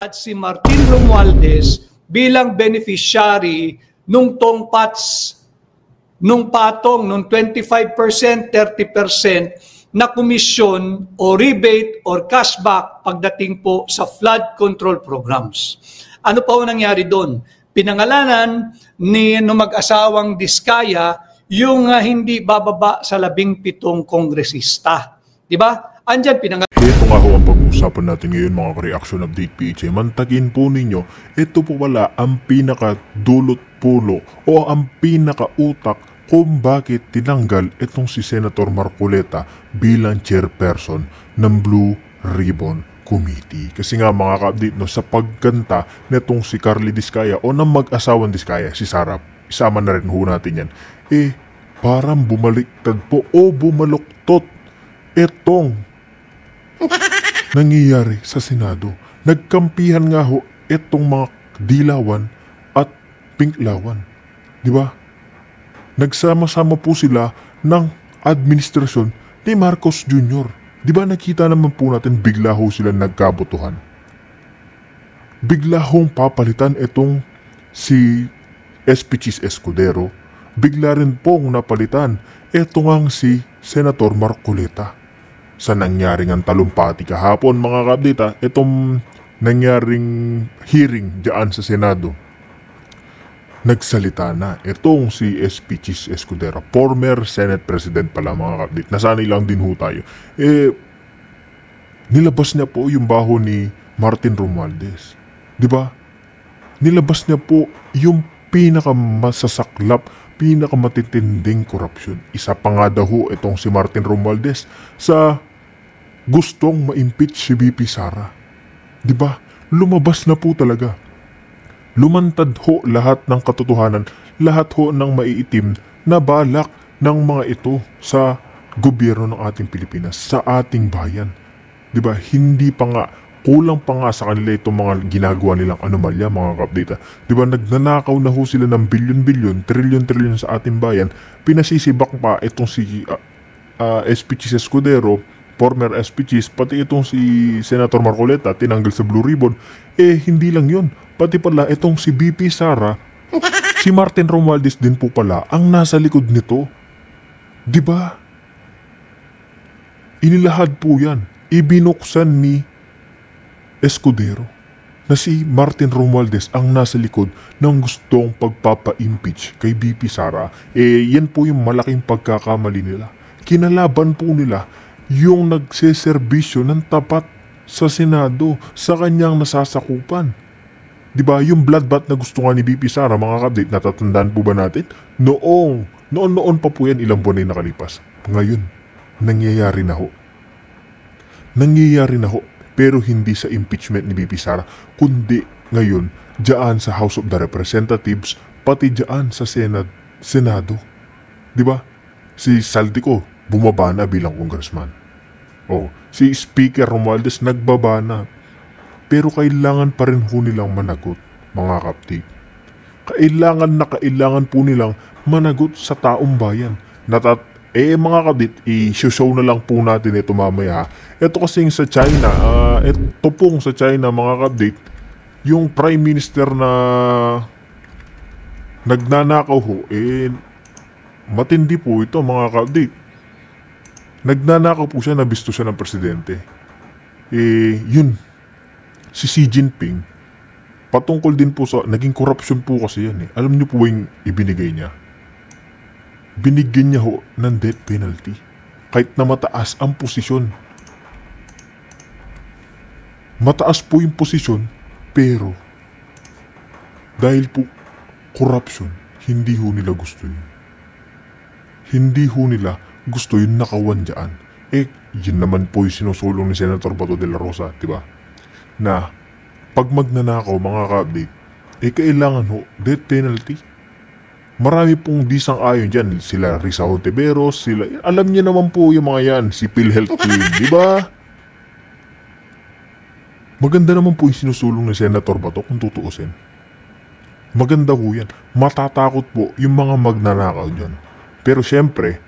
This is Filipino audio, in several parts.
at si Martin Romualdez bilang beneficiary nung tongpats, nung patong, nung 25%, 30% na komisyon o rebate or cashback pagdating po sa flood control programs. Ano pa ang nangyari doon? Pinangalanan ni mag-asawang Diskaya yung hindi bababa sa 17 kongresista. Diba? Andyan pinangalanan. Ito nga ho ang pag-uusapan natin ngayon mga ka-reaction update PHA. Mantagin po ninyo, ito po wala ang pinaka-dulot pulo o ang pinaka-utak kung bakit tinanggal itong si Senator Marcoleta bilang chairperson ng Blue Ribbon Committee. Kasi nga mga ka-update no, sa pagkanta netong si Carly Diskaya o ng mag-asawang Diskaya, si Sarah, isama na rin ho natin yan, parang bumaliktad po o bumaluktot itong nangyayari sa Senado. Nagkampihan nga ho itong mga dilawan at pinklawan. Di ba? Nagsama-sama po sila ng administrasyon ni Marcos Jr. Di ba nakita naman po natin bigla ho sila nagkabotohan. Bigla hong papalitan itong si SP Chis Escudero. Bigla rin pong napalitan itong si Senator Marcoleta. Sa nangyaring ang talumpati kahapon mga kabdita, itong nangyaring hearing diyan sa Senado, nagsalita na itong si SP Chis Escudero, former Senate President pala mga kabdit. Nasanay lang din ho tayo. Nilabas niya po yung baho ni Martin Romualdez. Diba? Nilabas niya po yung pinakamasasaklap, pinakamatitinding korupsyon. Isa pa nga daw ho itong si Martin Romualdez sa gustong ma-impeach si VP Sara. Diba? Lumabas na po talaga. Lumantad ho lahat ng katotohanan, lahat ho ng maiitim na balak ng mga ito sa gobyerno ng ating Pilipinas, sa ating bayan. Diba? Hindi pa nga, kulang pa nga sa kanila itong mga ginagawa nilang anomalya mga ka-update. Diba? Nagnanakaw na ho sila ng bilyon-bilyon, trilyon-trilyon sa ating bayan. Pinasisibak pa itong si SP Chis Escudero, former SP Chis, pati itong si Senator Marcoleta, tinanggal sa Blue Ribbon. Hindi lang yun. Pati pala itong si VP Sara, si Martin Romualdez din po pala ang nasa likod nito. Diba? Inilahad po yan. Ibinuksan ni Escudero na si Martin Romualdez ang nasa likod ng gustong pagpapa-impeach kay VP Sara. Yan po yung malaking pagkakamali nila. Kinalaban po nila yung nagseserbisyo ng tapat sa Senado, sa kanyang nasasakupan. Diba, yung bloodbath na gusto nga ni VP Sara, mga kabdate, natatandaan po ba natin? Noon pa po yan, ilang buwan na nakalipas. Ngayon, nangyayari na ho. Nangyayari na ho, pero hindi sa impeachment ni VP Sara, kundi ngayon, dyan sa House of the Representatives, pati dyan sa Senado. Diba? Si Saldico, bumaba na bilang congressman. Si Speaker Romualdez nagbaba na. Pero kailangan pa rin ho nilang managot, mga kapatid. Kailangan po nilang managot sa taong bayan. Mga kapatid, i-show na lang po natin ito mamaya. Ito kasing sa China, ito pong sa China, mga kapatid, yung Prime Minister na nagnanakaw ho, matindi po ito, mga kapatid. Nagnanakaw po siya, nabisto siya ng presidente. Yun, si Xi Jinping, patungkol din po sa, naging corruption po kasi yan . Alam niyo po yung ibinigay niya? Binigyan niya ho ng death penalty. Kahit na mataas ang posisyon. Mataas po yung posisyon, pero dahil po corruption, hindi ho nila gusto yun. Hindi ho nila gusto yung nakawan dyan. Yun naman po yung sinusulong ni Senator Bato de la Rosa, diba? Na pag magnanakaw mga ka-update, kailangan ho death penalty. Marami pong di sang-ayon dyan. Sila Risa Hontiveros, sila, alam niyo naman po yung mga yan, si PhilHealth Queen, diba? Maganda naman po yung sinusulong ni Senator Bato kung tutuusin. Maganda ho yan. Matatakot po yung mga magnanakaw dyan. Pero syempre,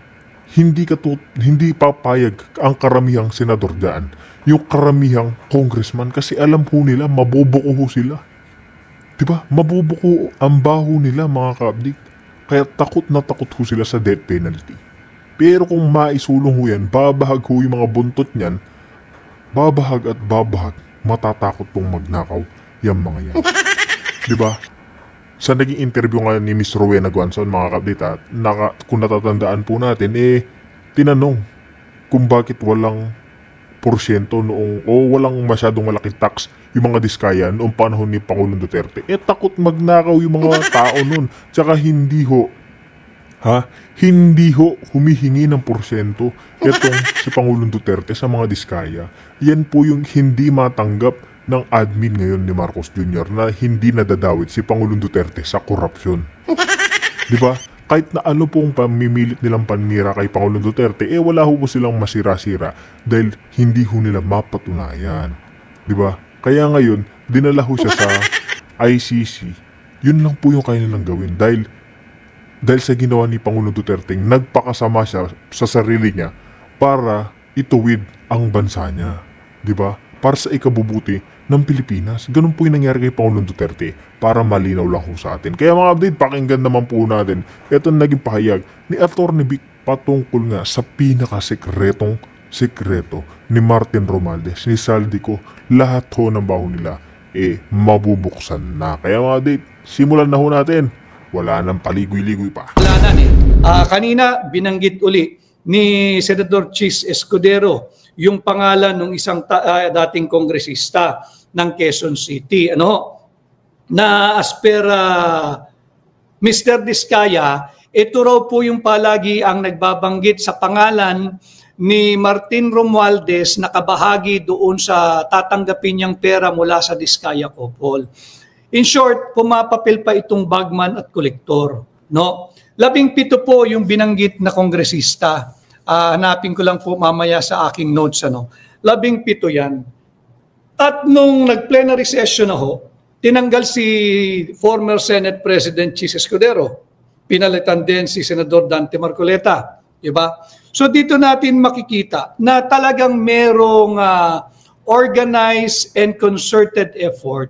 hindi papayag ang karamihang senador dyan, yung karamihang congressman, kasi alam po nila mabubuko ho sila. Diba? Mabubuko ang baho nila, mga ka-update. Kaya takot na takot ho sila sa death penalty. Pero kung maisulong ho yan, babahag ho yung mga buntot niyan, babahag at babahag, matatakot pong magnakaw yung mga yan. Diba? Sa naging interview nga ni Miss Rowena Guanzon, mga ka-update, kung natatandaan po natin, tinanong kung bakit walang porsyento noong, o walang masyadong malaking tax yung mga diskaya noong panahon ni Pangulong Duterte. Takot magnakaw yung mga tao nun. Tsaka hindi ho humihingi ng porsyento itong si Pangulong Duterte sa mga diskaya. Yan po yung hindi matanggap ng admin ngayon ni Marcos Jr. na hindi nadadawit si Pangulong Duterte sa korupsyon. Diba? Kahit na ano pong pamimilit nilang panira kay Pangulong Duterte, wala ho po silang masira-sira dahil hindi ho nila mapatunayan. Diba? Kaya ngayon, dinala ho siya sa ICC. Yun lang po yung kaya nilang gawin dahil sa ginawa ni Pangulong Duterte, nagpakasama siya sa sarili niya para ituwid ang bansa niya. Diba? Para sa ikabubuti ng Pilipinas. Ganun po yung nangyari kay Pangulong Duterte para malinaw lang ho sa atin. Kaya mga update, pakinggan naman po natin ito naging pahayag ni Atty. Vic patungkol nga sa pinakasekretong sekreto ni Martin Romualdez, ni Saldico. Lahat ho ng baho nila mabubuksan na. Kaya mga update, simulan na ho natin. Wala nang paligoy-ligoy pa. Wala na kanina binanggit uli ni Senador Chis Escudero yung pangalan ng isang dating kongresista ng Quezon City. Na as per Mr. Diskaya, ito raw po yung palagi ang nagbabanggit sa pangalan ni Martin Romualdez na kabahagi doon sa tatanggapin niyang pera mula sa Diskaya Couple. In short, pumapapil pa itong bagman at kolektor. 17 po yung binanggit na kongresista. Hanapin ko lang po mamaya sa aking notes. 17 yan. At nung nag-plenary session na ho, tinanggal si former Senate President Chis Escudero. Pinalitan din si Senador Dante Marcoleta. Diba? So dito natin makikita na talagang merong organized and concerted effort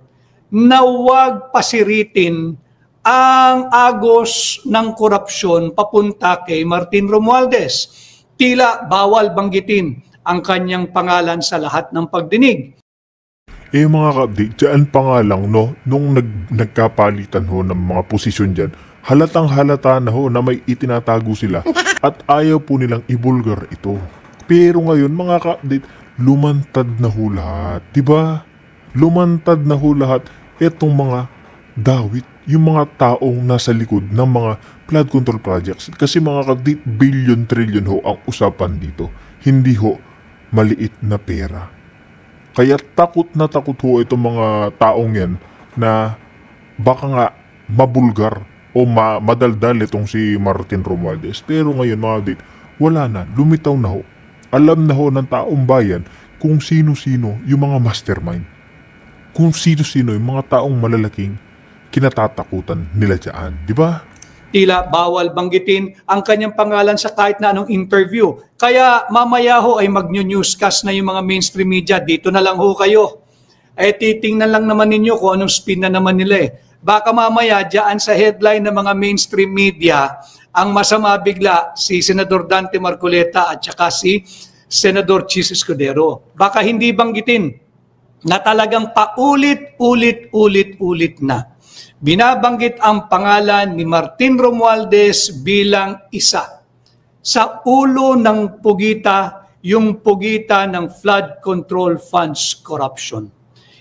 na huwag pasiritin ang agos ng korupsyon papunta kay Martin Romualdez. Tila bawal banggitin ang kanyang pangalan sa lahat ng pagdinig. Mga ka-update, dyan pa nga lang, nung nagkapalitan ho ng mga posisyon dyan, halatang halata na ho na may itinatago sila at ayaw po nilang ibulgar ito. Pero ngayon, mga ka-update, lumantad na ho lahat. Diba? Lumantad na ho lahat itong mga dawit, yung mga taong nasa likod ng mga flood control projects. Kasi mga ka-update, billion, trillion ho ang usapan dito. Hindi ho maliit na pera. Kaya takot na takot ho itong mga taong yan na baka nga mabulgar o madaldal itong si Martin Romualdez. Pero ngayon mga update, wala na, lumitaw na ho. Alam na ho ng taong bayan kung sino-sino yung mga mastermind. Kung sino-sino yung mga taong malalaking kinatatakutan nila dyan. Di ba? Tila bawal banggitin ang kanyang pangalan sa kahit na anong interview. Kaya mamaya ho ay mag-newscast na yung mga mainstream media. Dito na lang ho kayo. Titingnan lang naman ninyo kung anong spin na naman nila Baka mamaya dyan sa headline ng mga mainstream media, ang masama bigla si Senador Dante Marcoleta at saka si Senador Chis Escudero. Baka hindi banggitin na talagang paulit-ulit na. Binabanggit ang pangalan ni Martin Romualdez bilang isa sa ulo ng pugita, yung pugita ng flood control funds corruption.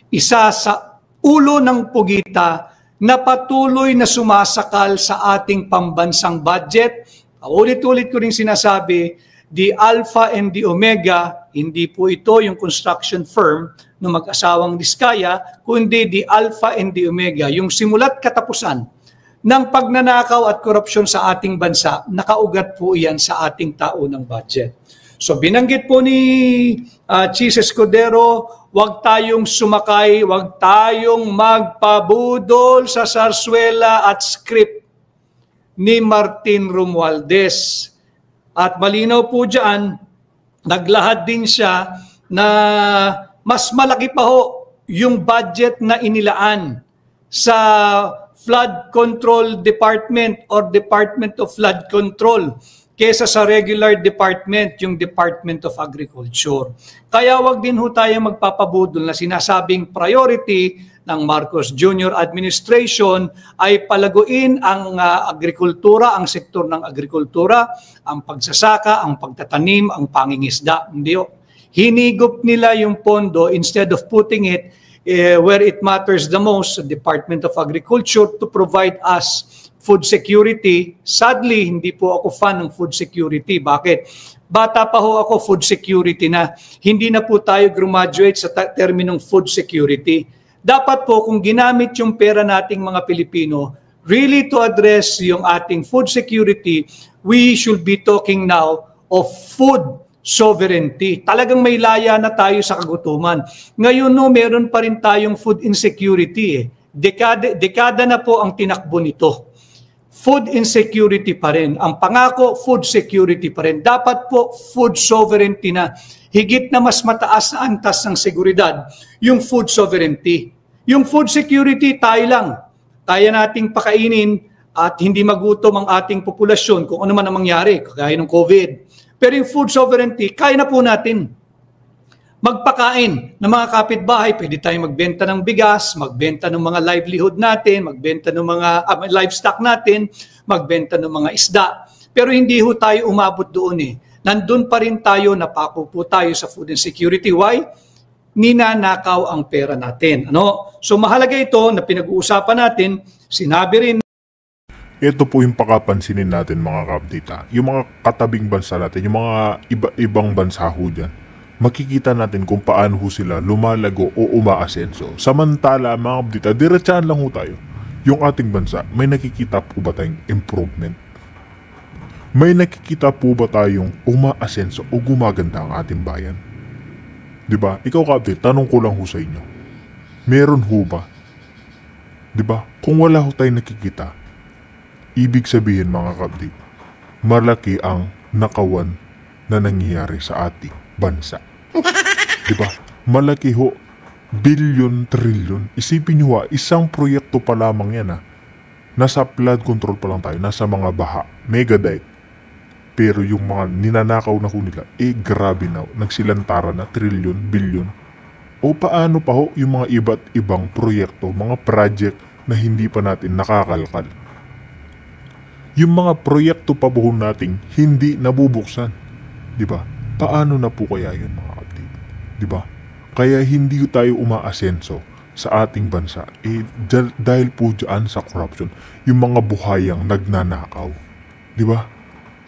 Isa sa ulo ng pugita na patuloy na sumasakal sa ating pambansang budget. Ulit-ulit ko rin sinasabi, the Alpha and the Omega, hindi po ito yung construction firm ng mag-asawang Diskaya, kundi the Alpha and the Omega, yung simula't katapusan ng pagnanakaw at korupsyon sa ating bansa, nakaugat po iyan sa ating taunang budget. So binanggit po ni Chis Escudero, huwag tayong sumakay, huwag tayong magpabudol sa sarswela at script ni Martin Romualdez. At malinaw po dyan, naglahad din siya na mas malaki pa ho yung budget na inilaan sa Flood Control Department or Department of Flood Control kesa sa regular department, yung Department of Agriculture. Kaya wag din ho tayo magpapabudol na sinasabing priority ng Marcos Jr. administration ay palaguin ang agrikultura, ang sektor ng agrikultura, ang pagsasaka, ang pagtatanim, ang pangingisda. Hindi ho. Hinigop nila yung pondo instead of putting it where it matters the most, the Department of Agriculture, to provide us food security. Sadly, hindi po ako fan ng food security. Bakit? Bata pa ho ako, food security na. Hindi na po tayo graduate sa terminong food security. Dapat po kung ginamit yung pera nating mga Pilipino, really to address yung ating food security, we should be talking now of food sovereignty. Talagang may laya na tayo sa kagutuman. Ngayon no, meron pa rin tayong food insecurity. Dekada na po ang tinakbo nito. Food insecurity pa rin. Ang pangako, food security pa rin. Dapat po food sovereignty na. Higit na mas mataas na antas ng seguridad, yung food sovereignty. Yung food security, tayo lang. Kaya nating pakainin at hindi magutom ang ating populasyon kung ano man ang mangyari, kagaya ng COVID. Pero yung food sovereignty, kaya na po natin. Magpakain ng mga kapitbahay, pwede tayong magbenta ng bigas, magbenta ng mga livelihood natin, magbenta ng mga livestock natin, magbenta ng mga isda. Pero hindi ho tayo umabot doon eh. Nandun pa rin tayo, napako po tayo sa food insecurity. Why? Ninanakaw ang pera natin. Ano? So mahalaga ito na pinag-uusapan natin, sinabi rin. Ito po yung pakapansinin natin mga kapdita. Yung mga katabing bansa natin, yung mga ibang bansa ho dyan. Makikita natin kung paano ho sila lumalago o umaasenso. Samantala mga kapdita, diretsahan lang ho tayo. Yung ating bansa, may nakikita po ba tayong improvement? May nakikita po ba tayong umaasenso o gumaganda ang ating bayan? Diba? Ikaw kapdita, tanong ko lang ho sa inyo. Meron ho ba? Diba? Kung wala ho tayong nakikita, ibig sabihin mga kapdita, malaki ang nakawan na nangyayari sa ating bansa. Diba? Malaki ho, bilyon, trilyon. Isipin nyo isang proyekto pa lamang yan Nasa flood control pa lang tayo, nasa mga baha, megadite. Pero yung mga ninanakaw na ho nila, grabe na, nagsilantara na, trilyon, bilyon. O paano pa ho yung mga iba't ibang proyekto, mga project na hindi pa natin nakakalkal. Yung mga proyekto pa buhon nating hindi nabubuksan. Diba? Paano na po kaya yun mga kapatid? Diba? Kaya hindi tayo umaasenso sa ating bansa. Dahil po dyan sa corruption, yung mga buhayang nagnanakaw. Diba?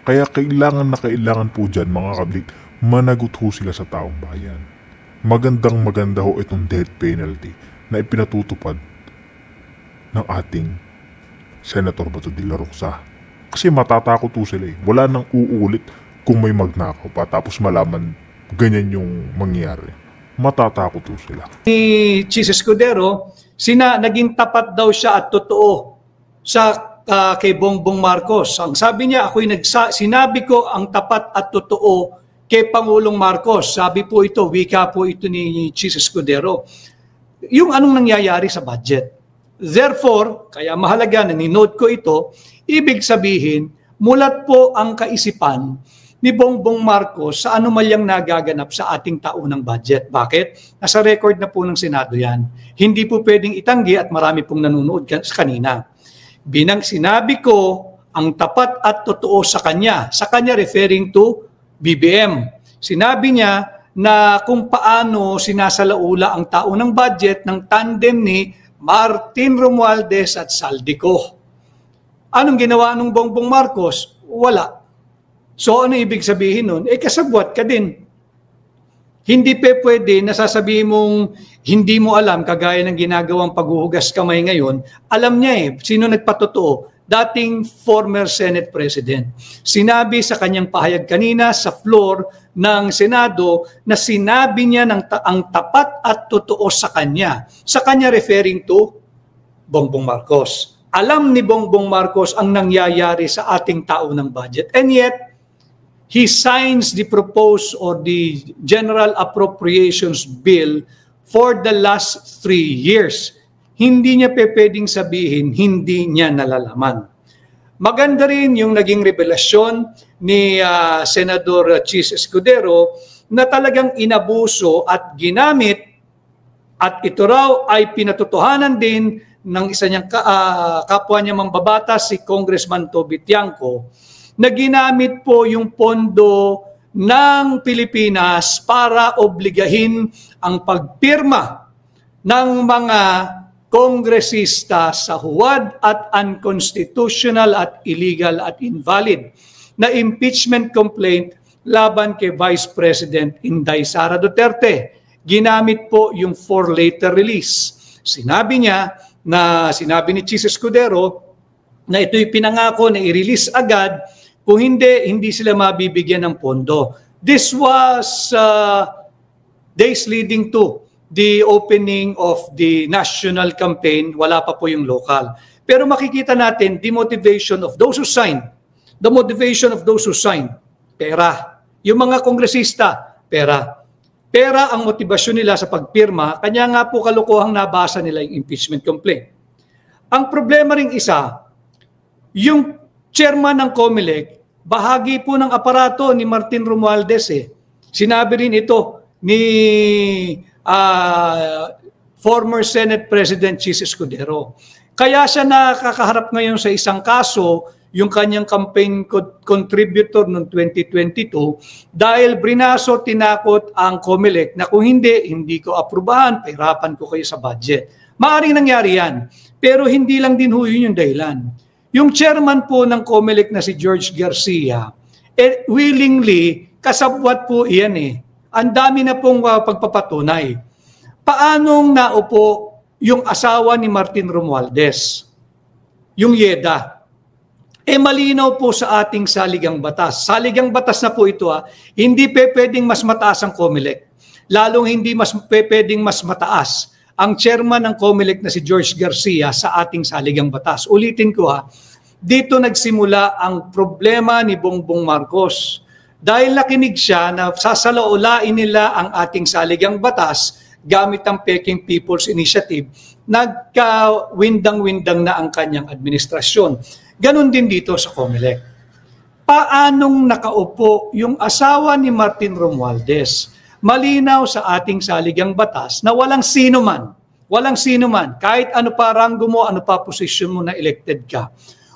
Kaya kailangan po dyan mga kapatid, managot ho sila sa taong bayan. Maganda ho itong death penalty na ipinatutupad ng ating Senator Bato de la Rosa. Kasi matatakot ho sila Wala nang uulit kung may magnakaw pa tapos malaman ganyan yung mangyayari. Matatakot ho sila. Ni Chis Escudero, naging tapat daw siya at totoo sa kay Bongbong Marcos. Ang sabi niya, sinabi ko ang tapat at totoo kay Pangulong Marcos. Sabi po ito, wika po ito ni Chis Escudero. Yung anong nangyayari sa budget. Therefore, kaya mahalaga na ni-note ko ito, ibig sabihin, mulat po ang kaisipan ni Bongbong Marcos sa anomalyang nagaganap sa ating taunang budget. Bakit? Nasa record na po ng Senado yan. Hindi po pwedeng itanggi at marami pong nanonood kanina. Binang sinabi ko ang tapat at totoo sa kanya referring to BBM. Sinabi niya na kung paano sinasalaula ang taunang budget ng tandem ni Martin Romualdez at Saldico. Anong ginawa ng Bongbong Marcos? Wala. So ano ibig sabihin nun? Kasabwat ka din. Hindi pwede na sasabihin mong hindi mo alam, kagaya ng ginagawang paghuhugas kamay ngayon, alam niya sino nagpatotoo? Dating former Senate President. Sinabi sa kanyang pahayag kanina sa floor ng Senado na sinabi niya ang tapat at totoo sa kanya. Sa kanya referring to Bongbong Marcos. Alam ni Bongbong Marcos ang nangyayari sa ating taunang budget. And yet, he signs the proposed or the General Appropriations Bill for the last 3 years. Hindi niya pwedeng sabihin, hindi niya nalalaman. Maganda rin yung naging revelasyon ni Senador Chis Escudero na talagang inabuso at ginamit, at ito raw ay pinatotohanan din ng isa niyang kapwa niya mambabatas, si Congressman Toby Tiangco, na ginamit po yung pondo ng Pilipinas para obligahin ang pagpirma ng mga kongresista sa huwad at unconstitutional at illegal at invalid na impeachment complaint laban kay Vice President Inday Sara Duterte. Ginamit po yung 4-letter release. Sinabi ni Chis Escudero na ito'y pinangako na i-release agad, kung hindi sila mabibigyan ng pondo. This was days leading to the opening of the national campaign, wala pa po yung local. Pero makikita natin the motivation of those who signed. The motivation of those who signed, pera. Yung mga kongresista, pera. Pera ang motibasyon nila sa pagpirma, kanya nga po kalokohang nabasa nila yung impeachment complaint. Ang problema ring isa, yung chairman ng COMELEC, bahagi po ng aparato ni Martin Romualdez eh. Sinabi rin ito ni former Senate President Chis Escudero. Kaya siya nakakaharap ngayon sa isang kaso, yung kanyang campaign contributor noong 2022, dahil brinaso, tinakot ang COMELEC na kung hindi ko aprubahan, pahirapan ko kayo sa budget. Maaaring nangyari yan, pero hindi lang din yun yung dahilan. Yung chairman po ng COMELEC na si George Garcia, willingly, kasabwat po iyan eh. Ang dami na pong pagpapatunay. Paanong naupo yung asawa ni Martin Romualdez? Yung Yeda. Malinaw po sa ating saligang batas. Saligang batas na po ito hindi pwedeng mas mataas ang COMELEC. Lalong hindi pwedeng mas mataas ang chairman ng COMELEC na si George Garcia sa ating saligang batas. Ulitin ko dito nagsimula ang problema ni Bongbong Marcos. Dahil nakinig siya na sasalaulain nila ang ating saligang batas gamit ang Peking People's Initiative, nagka-windang-windang na ang kanyang administrasyon. Ganon din dito sa COMELEC. Paanong nakaupo yung asawa ni Martin Romualdez? Malinaw sa ating saligang batas na walang sino man, kahit ano pa ranggo mo, ano pa posisyon mo na elected ka,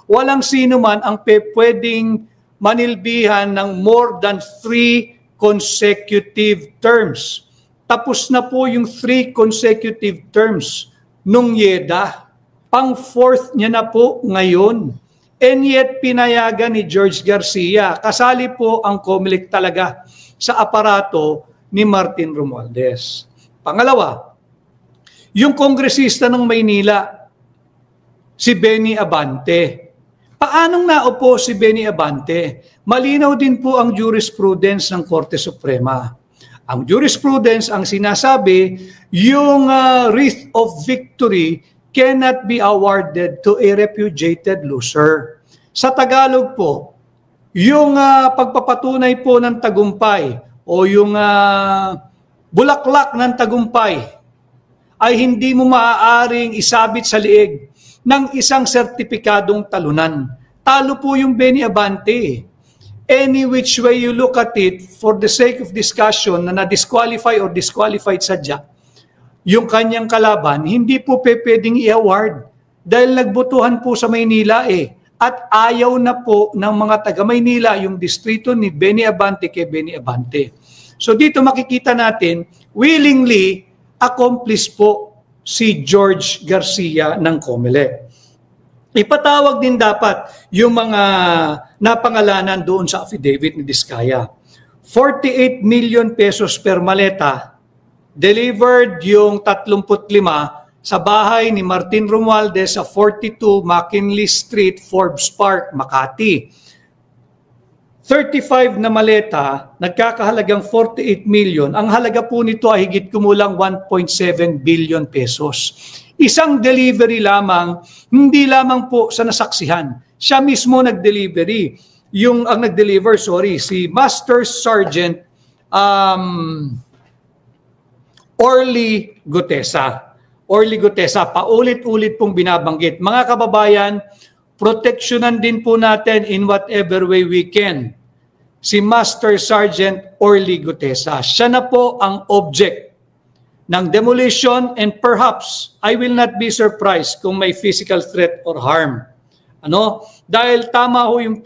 walang sino man ang pwedeng manilbihan ng more than 3 consecutive terms. Tapos na po yung 3 consecutive terms nung Yeda. Pang-4th niya na po ngayon. And yet, pinayagan ni George Garcia. Kasali po ang COMELEC talaga sa aparato ni Martin Romualdez. Pangalawa, yung kongresista ng Maynila, si Benny Abante. Paanong naupo si Benny Abante? Malinaw din po ang jurisprudence ng Korte Suprema. Ang jurisprudence ang sinasabi, yung wreath of victory cannot be awarded to a repudiated loser. Sa Tagalog po, yung pagpapatunay po ng tagumpay o yung bulaklak ng tagumpay ay hindi mo maaaring isabit sa liig ng isang sertipikadong talunan. Talo po yung Benny Abante. Any which way you look at it, for the sake of discussion na na-disqualify or disqualified sadya, yung kanyang kalaban, hindi po pwedeng i-award dahil nagbotohan po sa Maynila at ayaw na po ng mga taga-Maynila yung distrito ni Benny Abante kay Benny Abante. So dito makikita natin, willingly accomplish po si George Garcia ng COMELEC. Ipatawag din dapat yung mga napangalanan doon sa affidavit ni Diskaya. 48 million pesos per maleta, delivered yung 35 sa bahay ni Martin Romualdez sa 42 McKinley Street, Forbes Park, Makati. 35 na maleta, nagkakahalagang 48 million. Ang halaga po nito ay higit kumulang 1.7 billion pesos. Isang delivery lamang, hindi lamang po sa nasaksihan. Siya mismo nag-delivery. yung ang nag-deliver, si Master Sergeant Orly Gutesa. Orly Gutesa, paulit-ulit pong binabanggit. Mga kababayan, proteksyonan din po natin in whatever way we can si Master Sergeant Orly Gutesa. Siya na po ang object ng demolition, and perhaps I will not be surprised kung may physical threat or harm. Dahil tama ho yung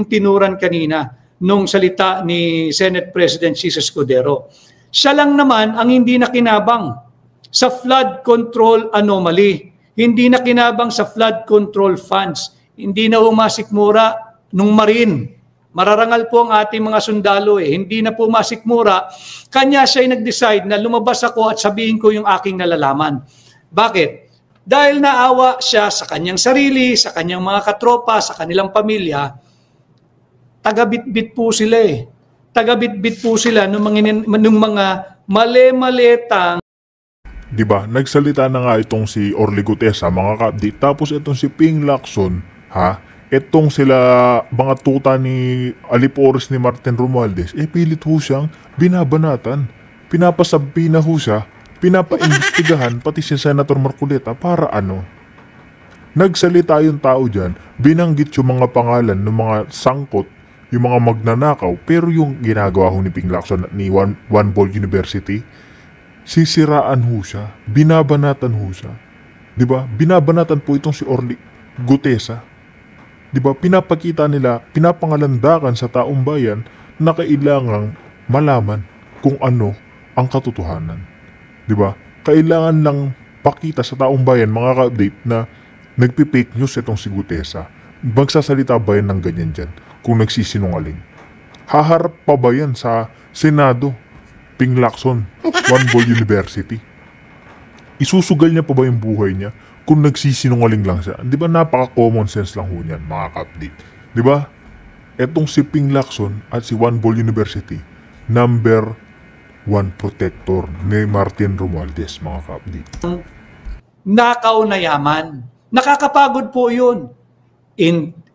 tinuran kanina nung salita ni Senate President Jesus Escudero. Siya lang naman ang hindi nakinabang sa flood control anomaly. Hindi nakinabang sa flood control funds. Hindi na humasikmura nung Marine. Mararangal po ang ating mga sundalo Hindi na po masikmura. Kanya siya ay nag-decide na lumabas ako at sabihin ko yung aking nalalaman. Bakit? Dahil naawa siya sa kanyang sarili, sa kanyang mga katropa, sa kanilang pamilya, taga-bit-bit po sila Taga-bit-bit po sila nung mga mali-malitang. Diba? Nagsalita na nga itong si Orly Gutesa, mga ka-update. Tapos itong si Ping Lacson, itong sila mga tuta ni Alipores ni Martin Romualdez, pilit ho siyang binabanatan. Pinapasabi na ho siya, pinapaimbestigahan pati si Senator Marcoleta para Nagsalita yung tao dyan, binanggit yung mga pangalan ng mga sangkot, yung mga magnanakaw, pero yung ginagawa ho ni Ping Lacson ni One Ball University, sisiraan ho siya, binabanatan ho siya. Diba? Binabanatan po itong si Orly Gutesa. Diba? Pinapakita nila, pinapangalandakan sa taong bayan na kailangang malaman kung ano ang katotohanan. Diba? Kailangan lang pakita sa taong bayan, mga ka-update, na nagpi-fake news itong si Gutesa. Magsasalita ba yan ng ganyan dyan kung nagsisinungaling? Haharap pa ba yan sa Senado? Ping Lacson, One Ball University. Isusugal niya pa ba yung buhay niya kung nagsisinungaling lang siya? Di ba napaka-common sense lang ho niyan, mga ka-update? Di ba? Etong si Ping Lacson at si One Ball University, number 1 protector ni Martin Romualdez, mga ka-update. Nakaw na yaman. Nakakapagod po yun.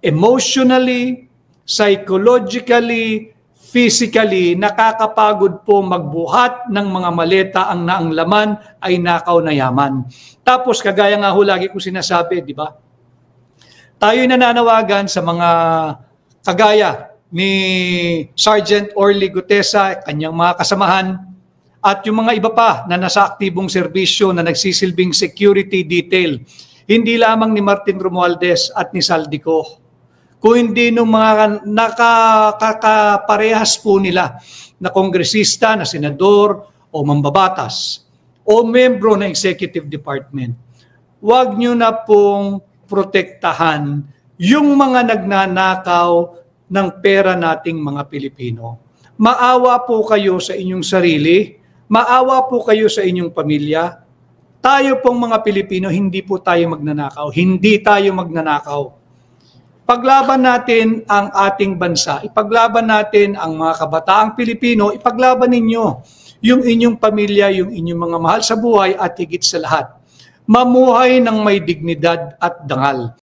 Emotionally, psychologically, physically, nakakapagod po magbuhat ng mga maleta ang laman ay nakaw na yaman. Tapos, kagaya nga ho lagi kong sinasabi, di ba? Tayo'y nananawagan sa mga kagaya ni Sergeant Orly Gutesa, kanyang mga kasamahan, at yung mga iba pa na nasa aktibong serbisyo na nagsisilbing security detail, hindi lamang ni Martin Romualdez at ni Saldico, kung hindi nung mga nakakaparehas po nila na kongresista, na senador, o mambabatas, o membro ng executive department. Huwag nyo na pong protektahan yung mga nagnanakaw ng pera nating mga Pilipino. Maawa po kayo sa inyong sarili, maawa po kayo sa inyong pamilya. Tayo pong mga Pilipino, hindi po tayo magnanakaw. Hindi tayo magnanakaw. Paglaban natin ang ating bansa, ipaglaban natin ang mga kabataang Pilipino, ipaglaban ninyo yung inyong pamilya, yung inyong mga mahal sa buhay at higit sa lahat, mamuhay ng may dignidad at dangal.